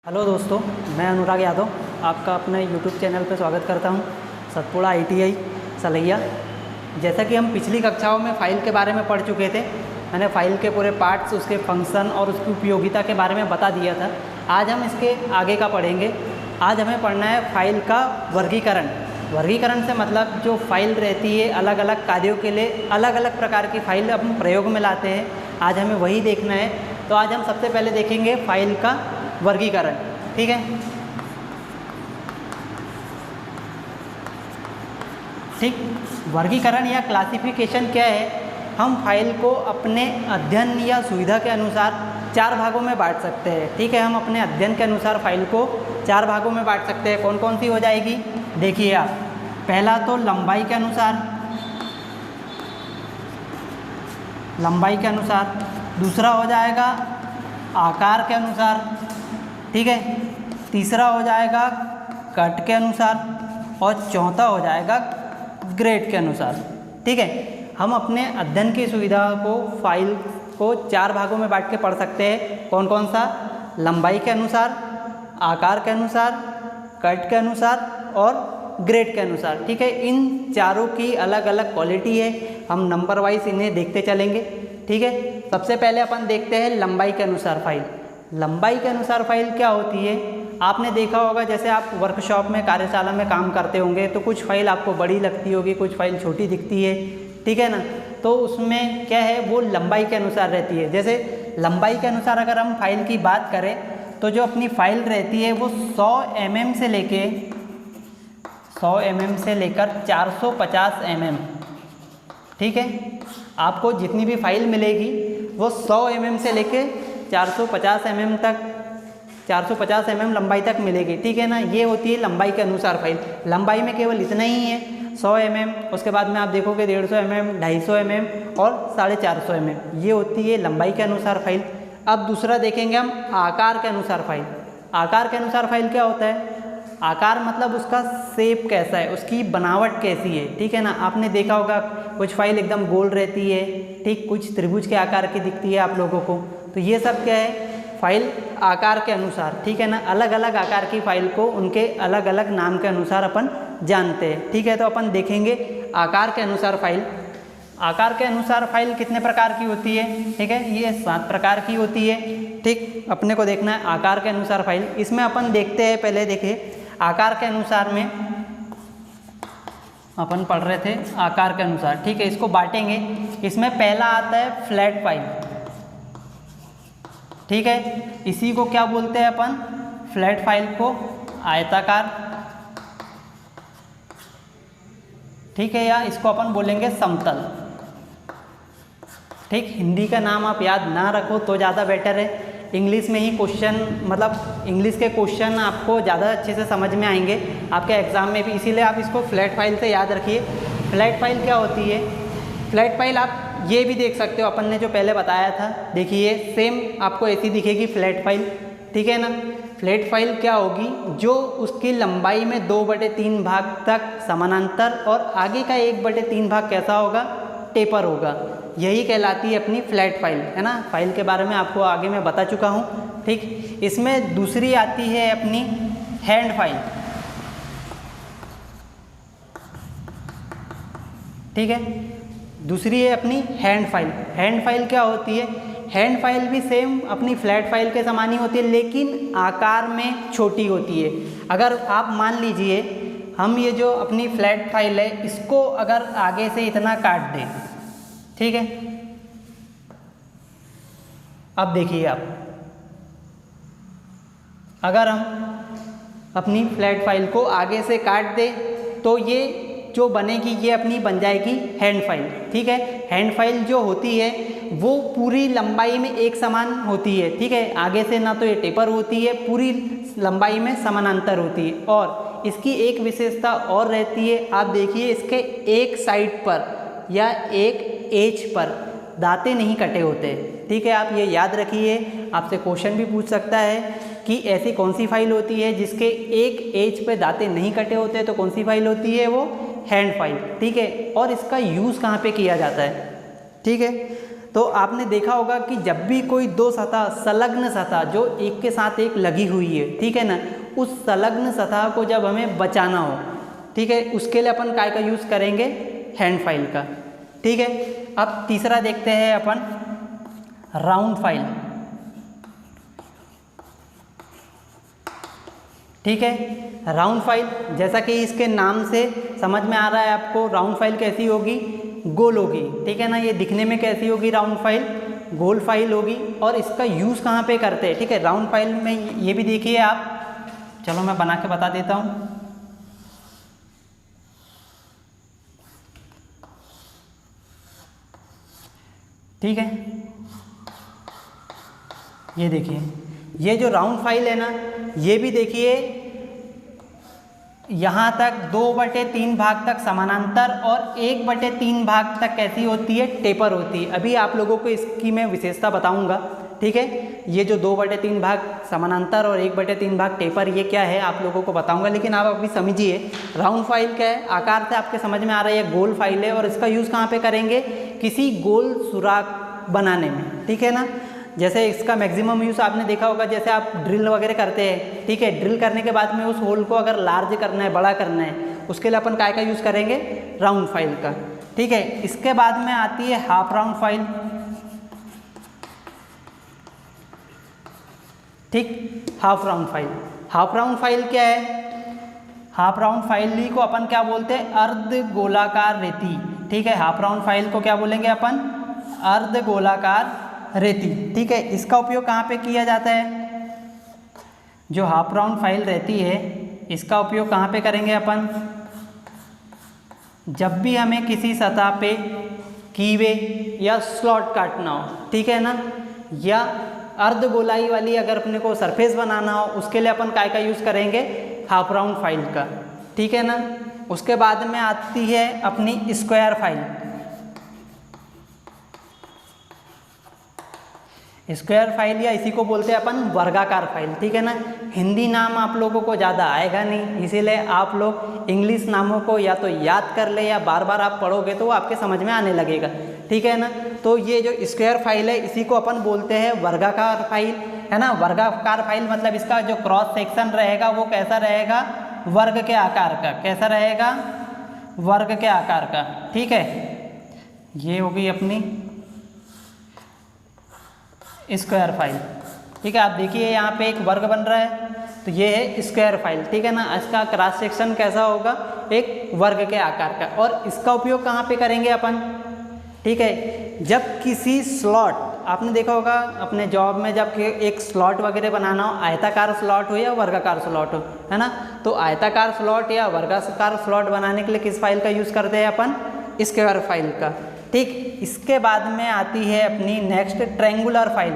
Hello दोस्तों, मैं अनुराग यादव आपका अपने यूट्यूब चैनल पर स्वागत करता हूं। सतपुड़ा ITI सलैया। जैसा कि हम पिछली कक्षाओं में फ़ाइल के बारे में पढ़ चुके थे, मैंने फ़ाइल के पूरे पार्ट्स, उसके फंक्शन और उसकी उपयोगिता के बारे में बता दिया था। आज हम इसके आगे का पढ़ेंगे। आज हमें पढ़ना है फ़ाइल का वर्गीकरण। वर्गीकरण से मतलब जो फ़ाइल रहती है अलग अलग कार्यों के लिए अलग अलग प्रकार की फ़ाइल हम प्रयोग में लाते हैं, आज हमें वही देखना है। तो आज हम सबसे पहले देखेंगे फ़ाइल का वर्गीकरण। ठीक है, ठीक। वर्गीकरण या क्लासिफिकेशन क्या है? हम फाइल को अपने अध्ययन या सुविधा के अनुसार 4 भागों में बांट सकते हैं। ठीक है, हम अपने अध्ययन के अनुसार फाइल को 4 भागों में बांट सकते हैं। कौन कौन सी हो जाएगी देखिए आप। पहला तो लंबाई के अनुसार, लंबाई के अनुसार। दूसरा हो जाएगा आकार के अनुसार। ठीक है, तीसरा हो जाएगा कट के अनुसार और चौथा हो जाएगा ग्रेड के अनुसार। ठीक है, हम अपने अध्ययन की सुविधा को फाइल को 4 भागों में बांट के पढ़ सकते हैं। कौन कौन सा? लंबाई के अनुसार, आकार के अनुसार, कट के अनुसार और ग्रेड के अनुसार। ठीक है, इन चारों की अलग अलग क्वालिटी है, हम नंबर वाइज इन्हें देखते चलेंगे। ठीक है, सबसे पहले अपन देखते हैं लंबाई के अनुसार फाइल। लंबाई के अनुसार फाइल क्या होती है? आपने देखा होगा, जैसे आप वर्कशॉप में, कार्यशाला में काम करते होंगे तो कुछ फाइल आपको बड़ी लगती होगी, कुछ फाइल छोटी दिखती है। ठीक है ना, तो उसमें क्या है, वो लंबाई के अनुसार रहती है। जैसे लंबाई के अनुसार अगर हम फाइल की बात करें तो जो अपनी फाइल रहती है वो 100 mm से लेकर 450 mm। ठीक है, आपको जितनी भी फाइल मिलेगी वो 100 mm से लेके 450 mm तक, 450 mm लंबाई तक मिलेगी। ठीक है ना, ये होती है लंबाई के अनुसार फाइल। लंबाई में केवल इतना ही है, 100 mm, उसके बाद में आप देखोगे 150 mm, 250 mm और 450 mm, ये होती है लंबाई के अनुसार फाइल। अब दूसरा देखेंगे हम आकार के अनुसार फाइल। आकार के अनुसार फाइल क्या होता है? आकार मतलब उसका शेप कैसा है, उसकी बनावट कैसी है। ठीक है ना, आपने देखा होगा कुछ फाइल एकदम गोल रहती है, ठीक, कुछ त्रिभुज के आकार की दिखती है आप लोगों को। तो ये सब क्या है? फाइल आकार के अनुसार। ठीक है ना, अलग अलग आकार की फाइल को उनके अलग अलग नाम के अनुसार अपन जानते हैं। ठीक है, तो अपन देखेंगे आकार के अनुसार फाइल। आकार के अनुसार फाइल कितने प्रकार की होती है? ठीक है, ये 7 प्रकार की होती है। ठीक, अपने को देखना है आकार के अनुसार फाइल। इसमें अपन देखते हैं, पहले देखिए आकार के अनुसार में अपन पढ़ रहे थे आकार के अनुसार। ठीक है, इसको बांटेंगे। इसमें पहला आता है फ्लैट फाइल। ठीक है, इसी को क्या बोलते हैं अपन? फ्लैट फाइल को आयताकार। ठीक है, या इसको अपन बोलेंगे समतल। ठीक, हिंदी का नाम आप याद ना रखो तो ज़्यादा बेटर है। इंग्लिश में ही क्वेश्चन, मतलब इंग्लिश के क्वेश्चन आपको ज़्यादा अच्छे से समझ में आएंगे आपके एग्ज़ाम में भी, इसीलिए आप इसको फ्लैट फाइल से याद रखिए। फ्लैट फाइल क्या होती है? फ्लैट फाइल आप ये भी देख सकते हो, अपन ने जो पहले बताया था, देखिए सेम आपको ऐसी दिखेगी फ्लैट फाइल। ठीक है ना, फ्लैट फाइल क्या होगी? जो उसकी लंबाई में 2/3 भाग तक समानांतर और आगे का 1/3 भाग कैसा होगा? टेपर होगा। यही कहलाती है अपनी फ्लैट फाइल, है ना। फाइल के बारे में आपको आगे मैं बता चुका हूँ। ठीक, इसमें दूसरी आती है अपनी हैंड फाइल। ठीक है, दूसरी है अपनी हैंड फाइल। हैंड फाइल क्या होती है? हैंड फाइल भी सेम अपनी फ्लैट फाइल के समान ही होती है, लेकिन आकार में छोटी होती है। अगर आप मान लीजिए हम ये जो अपनी फ्लैट फाइल है, इसको अगर आगे से इतना काट दें, ठीक है, अब देखिए आप, अगर हम अपनी फ्लैट फाइल को आगे से काट दें तो ये जो बनेगी ये अपनी बन जाएगी हैंड फाइल। ठीक है, हैंड फाइल जो होती है वो पूरी लंबाई में एक समान होती है। ठीक है, आगे से ना तो ये टेपर होती है, पूरी लंबाई में समानांतर होती है। और इसकी एक विशेषता और रहती है, आप देखिए इसके एक साइड पर या एक एज पर दांते नहीं कटे होते। ठीक है, आप ये याद रखिए, आपसे क्वेश्चन भी पूछ सकता है कि ऐसी कौन सी फाइल होती है जिसके एक एज पे दांते नहीं कटे होते, तो कौन सी फाइल होती है? वो हैंड फाइल। ठीक है, और इसका यूज़ कहाँ पे किया जाता है? ठीक है, तो आपने देखा होगा कि जब भी कोई दो सतह, संलग्न सतह जो एक के साथ एक लगी हुई है, ठीक है ना, उस संलग्न सतह को जब हमें बचाना हो, ठीक है, उसके लिए अपन काय का यूज़ करेंगे, हैंड फाइल का। ठीक है, अब तीसरा देखते हैं अपन राउंड फाइल। ठीक है, राउंड फाइल जैसा कि इसके नाम से समझ में आ रहा है आपको, राउंड फाइल कैसी होगी, गोल होगी। ठीक है ना, ये दिखने में कैसी होगी राउंड फाइल, गोल फाइल होगी। और इसका यूज़ कहाँ पे करते हैं, ठीक है, राउंड फाइल में ये भी देखिए आप, चलो मैं बना के बता देता हूँ। ठीक है, ये देखिए, ये जो राउंड फाइल है ना, ये भी देखिए यहाँ तक 2/3 भाग तक समानांतर और 1/3 भाग तक कैसी होती है, टेपर होती है। अभी आप लोगों को इसकी मैं विशेषता बताऊंगा। ठीक है, ये जो 2/3 भाग समानांतर और 1/3 भाग टेपर, ये क्या है आप लोगों को बताऊंगा, लेकिन आप अभी समझिए राउंड फाइल क्या है। आकार से आपके समझ में आ रहा है, ये गोल फाइल है और इसका यूज़ कहाँ पे करेंगे, किसी गोल सुराख बनाने में। ठीक है ना, जैसे इसका मैक्सिमम यूज़ आपने देखा होगा, जैसे आप ड्रिल वगैरह करते हैं। ठीक है, ड्रिल करने के बाद में उस होल को अगर लार्ज करना है, बड़ा करना है, उसके लिए अपन काय का यूज़ करेंगे, राउंड फाइल का। ठीक है, इसके बाद में आती है हाफ राउंड फाइल। ठीक, half round file, half round file क्या है, हाफ राउंड फाइल को अपन क्या बोलते हैं, अर्ध गोलाकार रेती। ठीक है, हाफ राउंड फाइल को क्या बोलेंगे अपन, अर्ध गोलाकार रेती। ठीक है, इसका उपयोग कहाँ पे किया जाता है, जो हाफ राउंड फाइल रहती है इसका उपयोग कहाँ पे करेंगे अपन, जब भी हमें किसी सतह पे कीवे या स्लॉट काटना हो। ठीक है ना, या अर्ध गोलाई वाली अगर अपने को सरफेस बनाना हो, उसके लिए अपन काय का यूज़ करेंगे, हाफ राउंड फाइल का। ठीक है ना, उसके बाद में आती है अपनी स्क्वायर फाइल। स्क्वायर फाइल या इसी को बोलते हैं अपन वर्गाकार फाइल। ठीक है ना, हिंदी नाम आप लोगों को ज़्यादा आएगा नहीं, इसीलिए आप लोग इंग्लिश नामों को या तो याद कर ले या बार बार आप पढ़ोगे तो वो आपके समझ में आने लगेगा। ठीक है ना, तो ये जो स्क्वायर फाइल है इसी को अपन बोलते हैं वर्गाकार फाइल, है ना। वर्गाकार फाइल मतलब इसका जो क्रॉस सेक्शन रहेगा वो कैसा रहेगा, वर्ग के आकार का। कैसा रहेगा, वर्ग के आकार का। ठीक है, ये होगी अपनी स्क्वायर फाइल। ठीक है, आप देखिए यहाँ पे एक वर्ग बन रहा है, तो ये है स्क्वायर फाइल। ठीक है ना, इसका क्रॉस सेक्शन कैसा होगा, एक वर्ग के आकार का। और इसका उपयोग कहाँ पे करेंगे अपन, ठीक है, जब किसी स्लॉट, आपने देखा होगा अपने जॉब में जब एक स्लॉट वगैरह बनाना हो, आयताकार स्लॉट हो या वर्गाकार स्लॉट हो, है ना, तो आयताकार स्लॉट या वर्गाकार स्लॉट बनाने के लिए किस फाइल का यूज़ करते हैं अपन, स्क्वायर फाइल का। ठीक, इसके बाद में आती है अपनी next triangular file.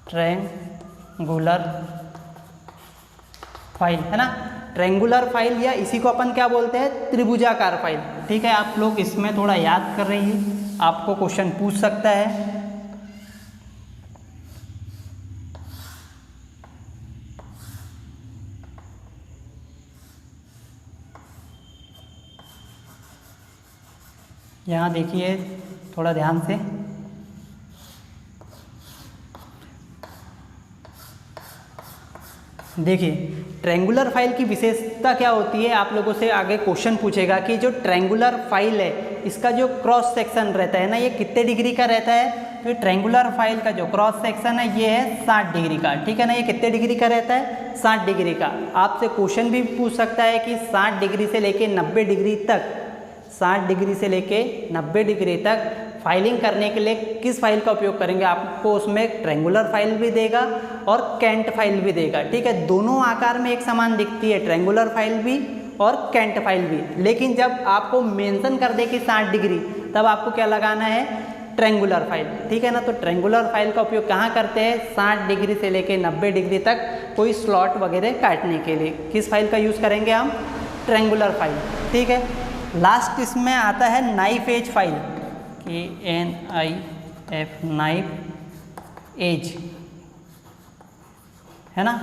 Triangular file, है ना, ट्रायंगुलर फाइल या इसी को अपन क्या बोलते हैं, त्रिभुजाकार फाइल। ठीक है, आप लोग इसमें थोड़ा याद कर रही, आपको क्वेश्चन पूछ सकता है। यहाँ देखिए थोड़ा ध्यान से, देखिए ट्रायंगुलर फाइल की विशेषता क्या होती है, आप लोगों से आगे क्वेश्चन पूछेगा कि जो ट्रायंगुलर फाइल है इसका जो क्रॉस सेक्शन रहता है ना, ये कितने डिग्री का रहता है, तो ट्रायंगुलर फाइल का जो क्रॉस सेक्शन है ये है 60 डिग्री का। ठीक है ना, ये कितने डिग्री का रहता है, 60 डिग्री का। आपसे क्वेश्चन भी पूछ सकता है कि 60 डिग्री से लेके 90 डिग्री तक, 60 डिग्री से लेके 90 डिग्री तक फाइलिंग करने के लिए किस फाइल का उपयोग करेंगे। आपको उसमें ट्रायंगुलर फाइल भी देगा और कैंट फाइल भी देगा। ठीक है, दोनों आकार में एक समान दिखती है, ट्रायंगुलर फाइल भी और कैंट फाइल भी। लेकिन जब आपको मेंशन कर दे कि 60 डिग्री, तब आपको क्या लगाना है, ट्रायंगुलर फाइल। ठीक है ना, तो ट्रायंगुलर फाइल का उपयोग कहाँ करते हैं, 60 डिग्री से लेके 90 डिग्री तक कोई स्लॉट वगैरह काटने के लिए किस फाइल का यूज़ करेंगे हम, ट्रायंगुलर फाइल। ठीक है, लास्ट इसमें आता है knife edge file, NIF, knife edge, है ना।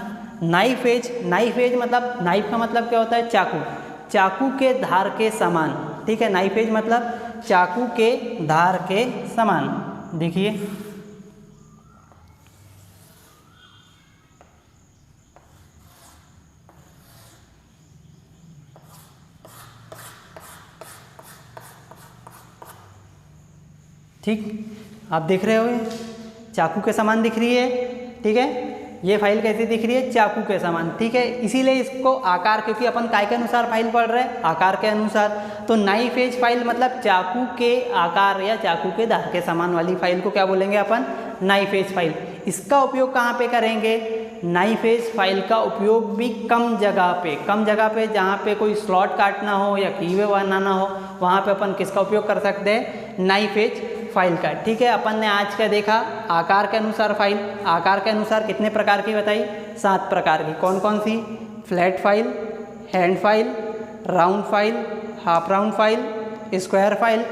नाइफ एज, नाइफ एज मतलब, नाइफ का मतलब क्या होता है, चाकू, चाकू के धार के समान। ठीक है, नाइफ एज मतलब चाकू के धार के समान। देखिए ठीक, आप देख रहे हो चाकू के समान दिख रही है। ठीक है, ये फाइल कैसी दिख रही है? चाकू के समान। ठीक है, इसीलिए इसको आकार, क्योंकि अपन काय के अनुसार फाइल पढ़ रहे हैं, आकार के अनुसार, तो नाइफ एज फाइल मतलब चाकू के आकार या चाकू के धार के समान वाली फाइल को क्या बोलेंगे अपन? Knife edge file. इसका उपयोग कहाँ पे करेंगे? नाइफ एज फाइल का उपयोग भी कम जगह पे जहाँ पे कोई स्लॉट काटना हो या कीवे बनाना हो, वहाँ पे अपन किसका उपयोग कर सकते हैं? नाइफ एज फाइल का। ठीक है, अपन ने आज क्या देखा? आकार के अनुसार फाइल। आकार के अनुसार कितने प्रकार की बताई? 7 प्रकार की। कौन कौन सी? Flat file, hand file, round file, half round file, square file,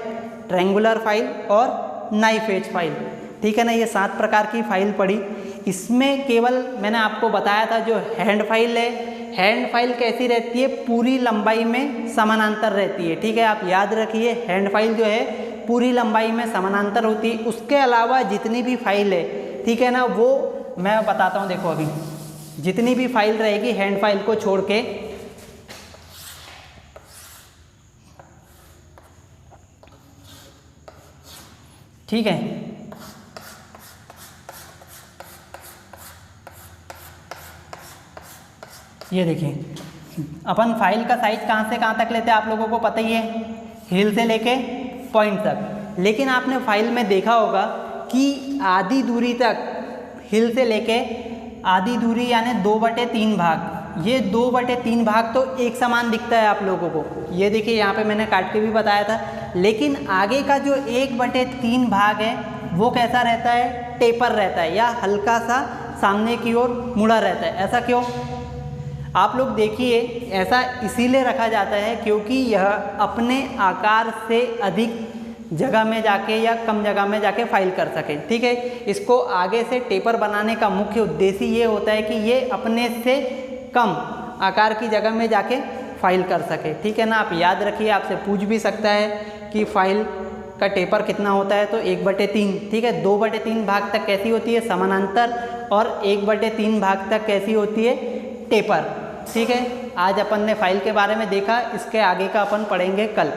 triangular file और नाइफ एज फाइल। ठीक है ना, ये 7 प्रकार की फाइल पड़ी। इसमें केवल मैंने आपको बताया था जो हैंड फाइल है, हैंड फाइल कैसी रहती है? पूरी लंबाई में समानांतर रहती है। ठीक है, आप याद रखिए हैंड फाइल जो है पूरी लंबाई में समानांतर होती है। उसके अलावा जितनी भी फाइल है, ठीक है ना, वो मैं बताता हूँ। देखो अभी जितनी भी फाइल रहेगी हैंड फाइल को छोड़ के, ठीक है, ये देखिए अपन फाइल का साइज कहाँ से कहाँ तक लेते हैं आप लोगों को पता ही है, हिल से लेके पॉइंट तक। लेकिन आपने फाइल में देखा होगा कि आधी दूरी तक, हिल से लेके आधी दूरी यानी 2/3 भाग, ये 2/3 भाग तो एक समान दिखता है आप लोगों को। ये देखिए यहाँ पे मैंने काट के भी बताया था। लेकिन आगे का जो 1/3 भाग है वो कैसा रहता है? टेपर रहता है या हल्का सा सामने की ओर मुड़ा रहता है। ऐसा क्यों? आप लोग देखिए, ऐसा इसीलिए रखा जाता है क्योंकि यह अपने आकार से अधिक जगह में जाके या कम जगह में जाके फाइल कर सके। ठीक है, इसको आगे से टेपर बनाने का मुख्य उद्देश्य ये होता है कि ये अपने से कम आकार की जगह में जाके फाइल कर सके। ठीक है ना, आप याद रखिए, आपसे पूछ भी सकता है कि फाइल का टेपर कितना होता है, तो 1/3। ठीक है, 2/3 भाग तक कैसी होती है? समानांतर, और 1/3 भाग तक कैसी होती है? टेपर। ठीक है, आज अपन ने फाइल के बारे में देखा, इसके आगे का अपन पढ़ेंगे कल।